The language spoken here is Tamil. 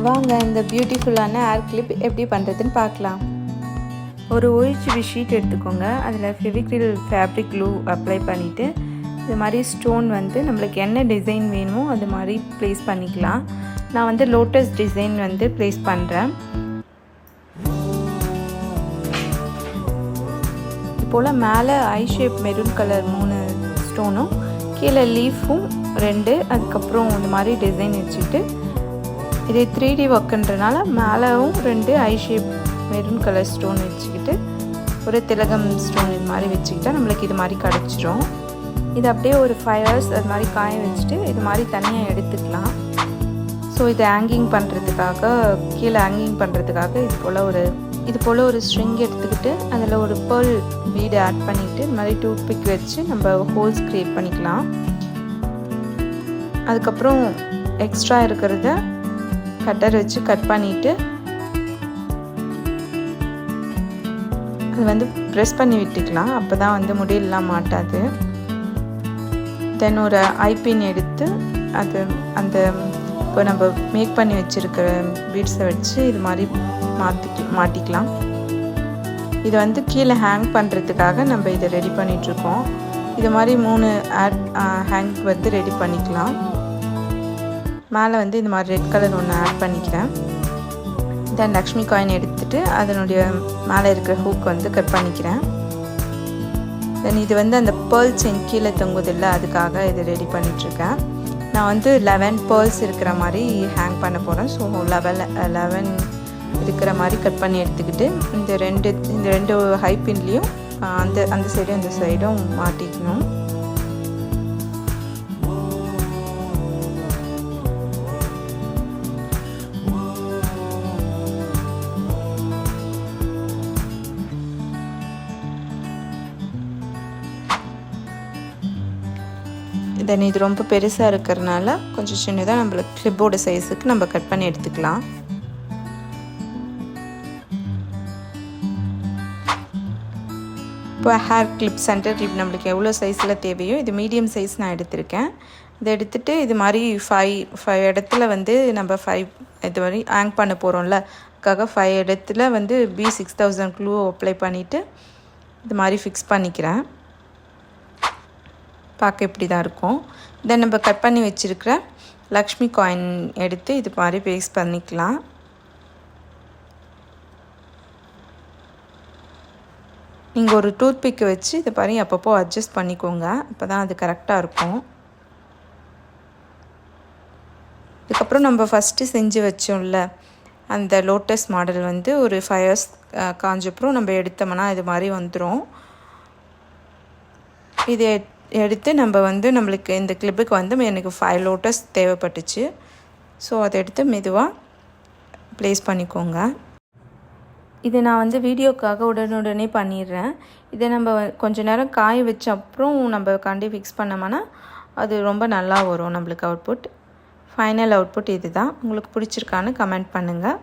வாங்க இந்த பியூட்டிஃபுல்லான ஹேர் கிளிப் எப்படி பண்ணுறதுன்னு பார்க்கலாம். ஒரு OHB ஷீட் எடுத்துக்கோங்க. அதில் ஃபெவிக்ரில் ஃபேப்ரிக் க்ளூ அப்ளை பண்ணிவிட்டு இது மாதிரி ஸ்டோன் வந்து நம்மளுக்கு என்ன டிசைன் வேணுமோ அது மாதிரி ப்ளேஸ் பண்ணிக்கலாம். நான் வந்து லோட்டஸ் டிசைன் வந்து ப்ளேஸ் பண்ணுறேன். இது போல் மேலே ஐ ஷேப் மெரூன் கலர் 3 ஸ்டோனும் கீழே லீஃபும் 2, அதுக்கப்புறம் இந்த மாதிரி டிசைன் வச்சுட்டு இது 3D ஒர்க்குன்றனால மேலேவும் 2 ஐ ஷேப் மெரூன் கலர் ஸ்டோன் வச்சுக்கிட்டு ஒரு திலகம் ஸ்டோன் இது மாதிரி வச்சுக்கிட்டால் நம்மளுக்கு இது மாதிரி கிடச்சிரும். இது அப்படியே ஒரு 5 hours அது மாதிரி காய வச்சுட்டு இது மாதிரி தனியாக எடுத்துக்கலாம். ஸோ இதை ஹேங்கிங் பண்ணுறதுக்காக கீழே ஹேங்கிங் பண்ணுறதுக்காக இது போல் ஒரு ஸ்ட்ரிங் எடுத்துக்கிட்டு அதில் ஒரு பேர்ல் பீடு ஆட் பண்ணிவிட்டு இது மாதிரி டூத் பிக் வச்சு நம்ம ஹோல்ஸ் க்ரியேட் பண்ணிக்கலாம். அதுக்கப்புறம் எக்ஸ்ட்ரா இருக்கிறத கட்டர் வச்சு கட் பண்ணிவிட்டு அது வந்து ப்ரெஸ் பண்ணி விட்டுக்கலாம். அப்போ தான் வந்து முடியெல்லாம் மாட்டாது. தென் ஒரு ஐபின் எடுத்து அந்த இப்போ நம்ம மேக் பண்ணி வச்சுருக்கிற பீட்ஸை வச்சு இது மாதிரி மாட்டிக்கலாம். இது வந்து கீழே ஹேங் பண்ணுறதுக்காக நம்ம இதை ரெடி பண்ணிகிட்ருக்கோம். இது மாதிரி 3 ஹேங் வந்து ரெடி பண்ணிக்கலாம். மேலே வந்து இந்த மாதிரி ரெட் கலர் ஒன்று ஆட் பண்ணிக்கிறேன். தென் லக்ஷ்மி காயின் எடுத்துகிட்டு அதனுடைய மேலே இருக்கிற ஹூக் வந்து கட் பண்ணிக்கிறேன். தென் இது வந்து அந்த பேர்ல் செயின் கீழே தொங்குதில்லை, அதுக்காக இது ரெடி பண்ணிகிட்ருக்கேன். நான் வந்து 11 பேர்ல்ஸ் இருக்கிற மாதிரி ஹேங் பண்ண போகிறேன். ஸோ 11 இருக்கிற மாதிரி கட் பண்ணி எடுத்துக்கிட்டு இந்த ரெண்டு ஹை பின்லேயும் அந்த சைடும் இந்த சைடும் மாட்டிக்கணும். தென் இது ரொம்ப பெருசாக இருக்கிறனால கொஞ்சம் சின்னதாக நம்மளுக்கு கிளிப்போட சைஸுக்கு நம்ம கட் பண்ணி எடுத்துக்கலாம். இப்போ ஹேர் கிளிப் சென்டர் கிளிப் நம்மளுக்கு எவ்வளோ சைஸில் தேவையோ இது மீடியம் சைஸ் நான் எடுத்திருக்கேன். இதை எடுத்துகிட்டு இது மாதிரி 5 இடத்துல வந்து நம்ம 5 இது மாதிரி ஹேங் பண்ண போகிறோம்ல, அதுக்காக 5 இடத்துல வந்து B6000 க்ளூ அப்ளை பண்ணிவிட்டு இது மாதிரி ஃபிக்ஸ் பண்ணிக்கிறேன். பார்க்க இப்படி தான் இருக்கும். தென் நம்ம கட் பண்ணி வச்சுருக்கிற லக்ஷ்மி காயின் எடுத்து இது மாதிரி பேஸ்ட் பண்ணிக்கலாம். நீங்கள் ஒரு டூத் பிக்கை வச்சு இது மாதிரி அப்பப்போ அட்ஜஸ்ட் பண்ணிக்கோங்க, அப்போ தான் அது கரெக்டாக இருக்கும். இதுக்கப்புறம் நம்ம ஃபஸ்ட்டு செஞ்சு வச்சோம்ல அந்த லோட்டஸ் மாடல் வந்து ஒரு 5 hours காஞ்சப்பறம் நம்ம எடுத்தோம்னா இது மாதிரி வந்துடும். இது எடுத்து நம்ம வந்து நம்மளுக்கு இந்த கிளிப்புக்கு வந்து எனக்கு 5 லோட்டஸ் தேவைப்பட்டுச்சு. ஸோ அதை எடுத்து மெதுவாக ப்ளேஸ் பண்ணிக்கோங்க. இதை நான் வந்து வீடியோக்காக உடனுடனே பண்ணிடுறேன். இதை நம்ம கொஞ்ச நேரம் காய வச்ச அப்புறம் நம்ம கண்டி ஃபிக்ஸ் பண்ணோம்னா அது ரொம்ப நல்லா வரும் நம்மளுக்கு அவுட்புட். ஃபைனல் அவுட்புட் இது தான். உங்களுக்கு பிடிச்சிருக்கான்னு கமெண்ட் பண்ணுங்கள்.